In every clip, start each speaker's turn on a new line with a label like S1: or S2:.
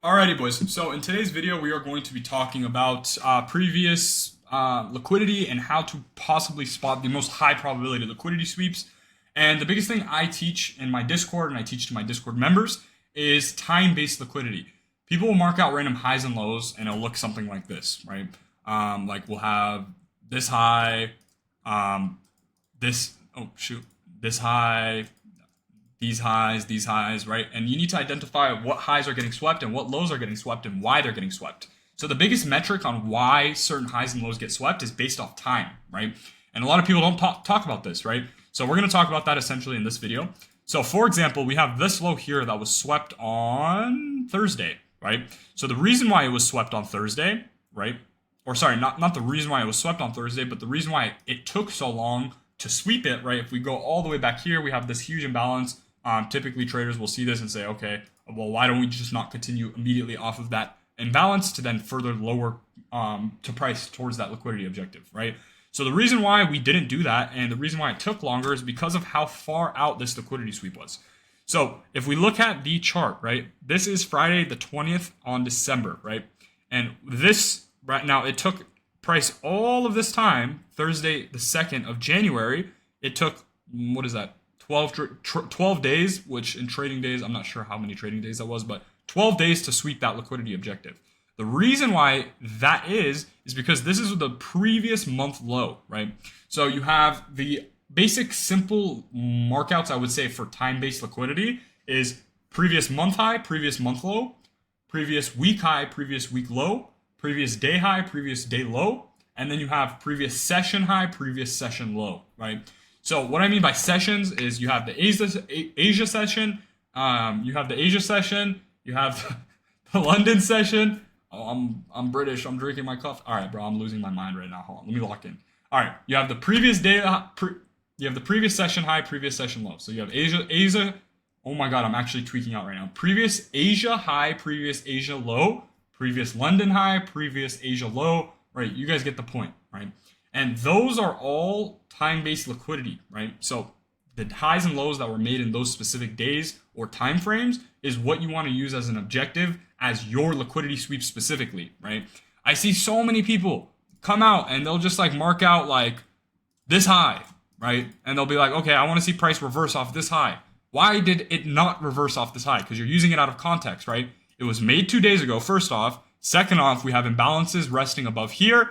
S1: Alrighty, boys. So in today's video, we are going to be talking about previous liquidity and how to possibly spot the most high probability liquidity sweeps. And the biggest thing I teach in my Discord and I teach to my Discord members is time-based liquidity. People will mark out random highs and lows, and it'll look something like this, right? Like we'll have this high, this high, these highs, right? And you need to identify what highs are getting swept and what lows are getting swept and why they're getting swept. So the biggest metric on why certain highs and lows get swept is based off time, right? And a lot of people don't talk about this, right? So we're going to talk about that essentially in this video. So for example, we have this low here that was swept on Thursday, right? So the reason why it was swept on Thursday, right? Or sorry, not the reason why it was swept on Thursday, but the reason why it took so long to sweep it, right? If we go all the way back here, we have this huge imbalance. Typically traders will see this and say, okay, well, why don't we just not continue immediately off of that imbalance to then further lower to price towards that liquidity objective, right? So the reason why we didn't do that and the reason why it took longer is because of how far out this liquidity sweep was. So if we look at the chart, right, this is Friday the 20th on December, right? And this right now, it took price all of this time, Thursday the 2nd of January, it took, what is that? 12 days, which in trading days, I'm not sure how many trading days that was, but 12 days to sweep that liquidity objective. The reason why that is because this is the previous month low, right? So you have the basic simple markouts, I would say, for time-based liquidity is previous month high, previous month low, previous week high, previous week low, previous day high, previous day low, and then you have previous session high, previous session low, right? So what I mean by sessions is you have the Asia session, you have the Asia session, you have the London session. Oh, I'm British. I'm drinking my coffee. All right, bro. I'm losing my mind right now. Hold on. Let me lock in. All right. You have the previous day. You have the previous session high, previous session low. So you have Asia. Oh my God, I'm actually tweaking out right now. Previous Asia high, previous Asia low, previous London high, previous Asia low. Right. You guys get the point, right? And those are all time-based liquidity, right? So the highs and lows that were made in those specific days or time frames is what you want to use as an objective as your liquidity sweep specifically, right? I see so many people come out and they'll just like mark out like this high, right? And they'll be like, okay, I want to see price reverse off this high. Why did it not reverse off this high? Because you're using it out of context, right? It was made 2 days ago, first off. Second off, we have imbalances resting above here,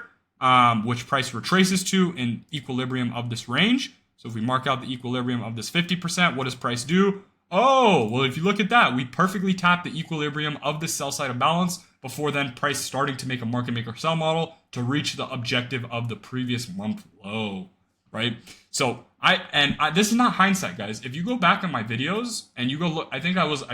S1: which price retraces to in equilibrium of this range. So if we mark out the equilibrium of this 50%, what does price do? Oh, well, if you look at that, we perfectly tap the equilibrium of this sell side imbalance before then price starting to make a market maker sell model to reach the objective of the previous month low, right? So this is not hindsight, guys. If you go back in my videos and you go look, I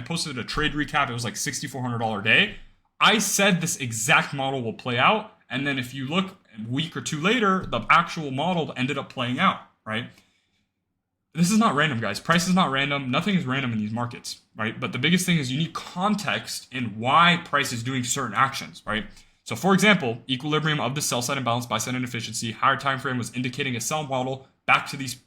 S1: posted a trade recap. It was like $6,400 a day. I said this exact model will play out. And then if you look a week or two later, the actual model ended up playing out, right? This is not random, guys. Price is not random. Nothing is random in these markets, right? But the biggest thing is you need context in why price is doing certain actions, right? So for example, equilibrium of the sell side imbalance, buy side inefficiency, higher time frame was indicating a sell model back to these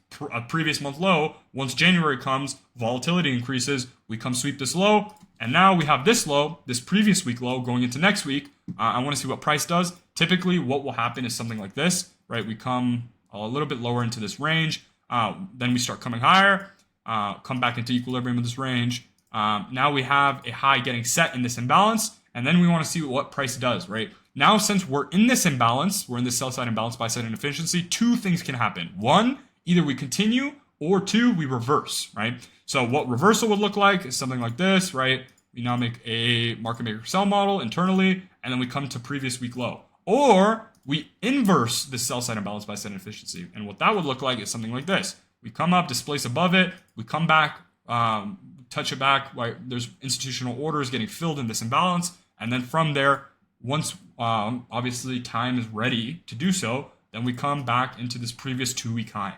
S1: previous month low. Once January comes, volatility increases, we come sweep this low, and now we have this low, this previous week low going into next week. I want to see what price does. Typically, what will happen is something like this, right? We come a little bit lower into this range. Then we start coming higher, come back into equilibrium of this range. Now we have a high getting set in this imbalance, and then we want to see what price does, right? Now, since we're in this imbalance, we're in this sell side imbalance, buy side inefficiency, two things can happen. One, either we continue, or two, we reverse, right? So what reversal would look like is something like this, right? We now make a market maker sell model internally, and then we come to previous week low. Or we inverse the sell side imbalance by side inefficiency. And what that would look like is something like this. We come up, displace above it, we come back, touch it back, right? There's institutional orders getting filled in this imbalance. And then from there, once obviously time is ready to do so, then we come back into this previous 2-week high,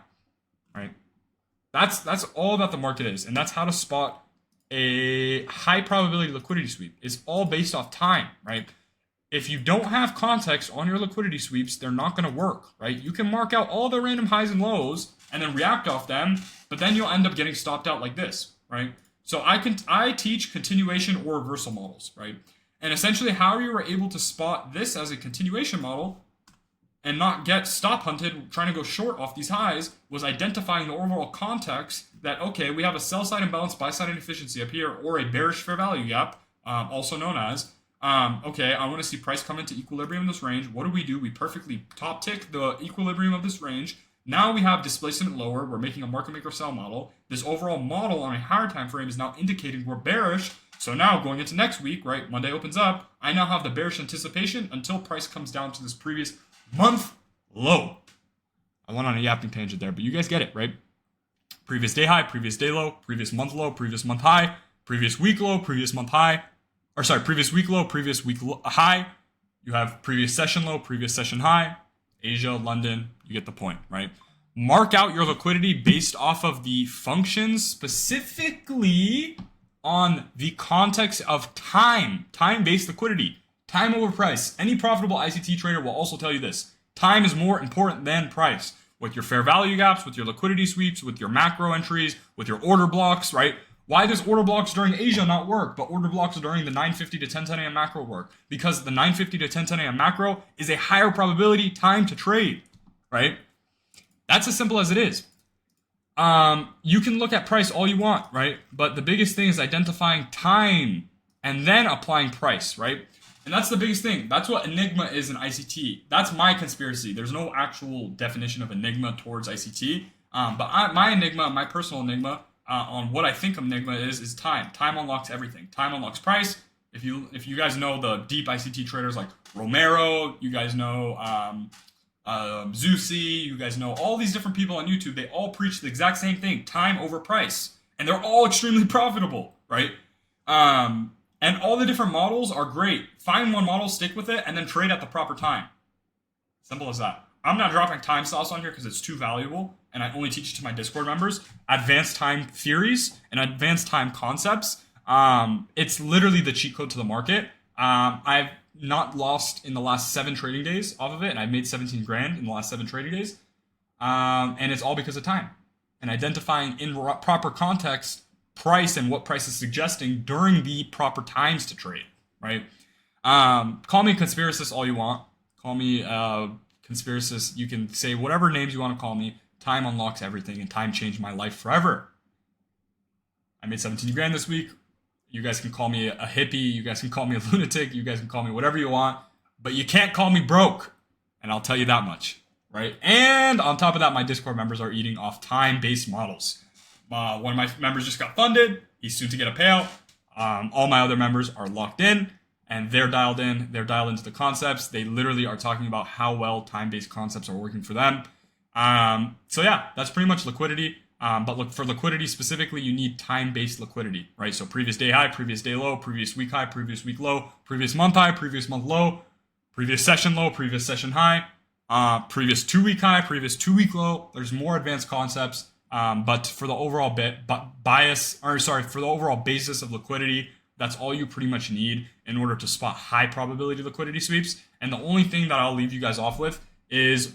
S1: right? That's all that the market is. And that's how to spot a high probability liquidity sweep. It's all based off time, right? If you don't have context on your liquidity sweeps, they're not going to work, right? You can mark out all the random highs and lows and then react off them, but then you'll end up getting stopped out like this, right? So I teach continuation or reversal models, right? And essentially how you were able to spot this as a continuation model and not get stop hunted trying to go short off these highs was identifying the overall context that, okay, we have a sell side imbalance, buy side inefficiency up here, or a bearish fair value gap, also known as, okay, I want to see price come into equilibrium in this range. What do? We perfectly top tick the equilibrium of this range. Now we have displacement lower. We're making a market maker sell model. This overall model on a higher time frame is now indicating we're bearish. So now going into next week, right, Monday opens up, I now have the bearish anticipation until price comes down to this previous month low. I went on a yapping tangent there, but you guys get it, right? Previous day high, previous day low, previous month low, previous month high, previous week low, previous month high, or sorry, previous week low, previous week high. You have previous session low, previous session high. Asia, London, you get the point, right? Mark out your liquidity based off of the functions, specifically on the context of time-based liquidity, time over price. Any profitable ICT trader will also tell you this. Time is more important than price. With your fair value gaps, with your liquidity sweeps, with your macro entries, with your order blocks, right? Why does order blocks during Asia not work, but order blocks during the 9:50 to 10:10 a.m. macro work? Because the 9:50 to 10:10 a.m. macro is a higher probability time to trade, right? That's as simple as it is. You can look at price all you want, right? But the biggest thing is identifying time and then applying price, right? And that's the biggest thing. That's what Enigma is in ICT. That's my conspiracy. There's no actual definition of Enigma towards ICT. My Enigma, my personal Enigma, on what I think Enigma is time. Time unlocks everything. Time unlocks price. If you guys know the deep ICT traders like Romero, you guys know Zusi, you guys know all these different people on YouTube, they all preach the exact same thing, time over price. And they're all extremely profitable, right? And all the different models are great. Find one model, stick with it, and then trade at the proper time. Simple as that. I'm not dropping time sauce on here because it's too valuable, and I only teach it to my Discord members. Advanced time theories and advanced time concepts. It's literally the cheat code to the market. I've not lost in the last 7 trading days off of it, and I've made 17 grand in the last 7 trading days. And it's all because of time and identifying in proper context price and what price is suggesting during the proper times to trade, right? Call me a conspiracist all you want. Call me conspiracist. You can say whatever names you want to call me. Time unlocks everything, and time changed my life forever. I made 17 grand this week. You guys can call me a hippie. You guys can call me a lunatic. You guys can call me whatever you want. But you can't call me broke. And I'll tell you that much, right? And on top of that, my Discord members are eating off time-based models. One of my members just got funded. He's soon to get a payout. All my other members are locked in, and they're dialed in. They're dialed into the concepts. They literally are talking about how well time-based concepts are working for them. So yeah, that's pretty much liquidity. But look, for liquidity specifically, you need time-based liquidity, right? So previous day high, previous day low, previous week high, previous week low, previous month high, previous month low, previous session low, previous session high, previous 2-week high, previous 2-week low. There's more advanced concepts. But for the overall for the overall basis of liquidity, that's all you pretty much need in order to spot high probability liquidity sweeps. And the only thing that I'll leave you guys off with is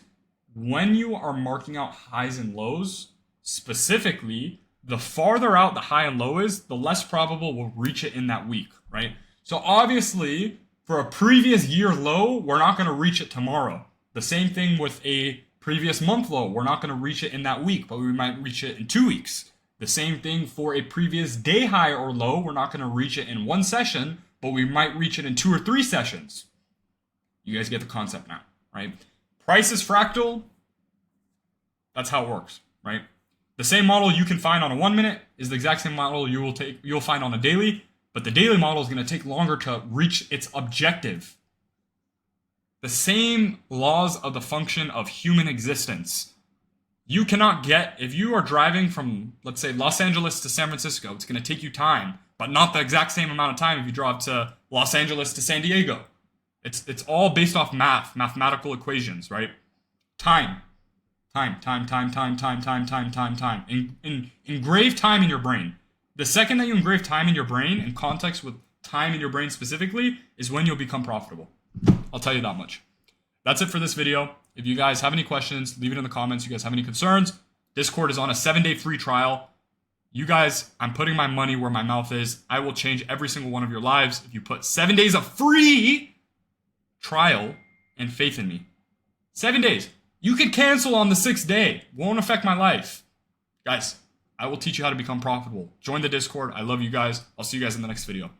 S1: when you are marking out highs and lows, specifically, the farther out the high and low is, the less probable we'll reach it in that week, right? So obviously, for a previous year low, we're not going to reach it tomorrow. The same thing with a previous month low, we're not going to reach it in that week, but we might reach it in 2 weeks. The same thing for a previous day high or low, we're not going to reach it in 1 session, but we might reach it in 2 or 3 sessions. You guys get the concept now, right? Price is fractal. That's how it works, right? The same model you can find on a 1 minute is the exact same model you'll find on a daily, but the daily model is going to take longer to reach its objective. The same laws of the function of human existence. You cannot get, if you are driving from, let's say, Los Angeles to San Francisco, it's going to take you time, but not the exact same amount of time if you drive to Los Angeles to San Diego. It's all based off mathematical equations, right? Time. Engrave time in your brain. The second that you engrave time in your brain, in context with time in your brain specifically, is when you'll become profitable. I'll tell you that much. That's it for this video. If you guys have any questions, leave it in the comments. You guys have any concerns, Discord is on a 7-day free trial. You guys, I'm putting my money where my mouth is. I will change every single one of your lives if you put 7 days of free trial and faith in me. 7 days. You could cancel on the 6th day. Won't affect my life. Guys, I will teach you how to become profitable. Join the Discord. I love you guys. I'll see you guys in the next video.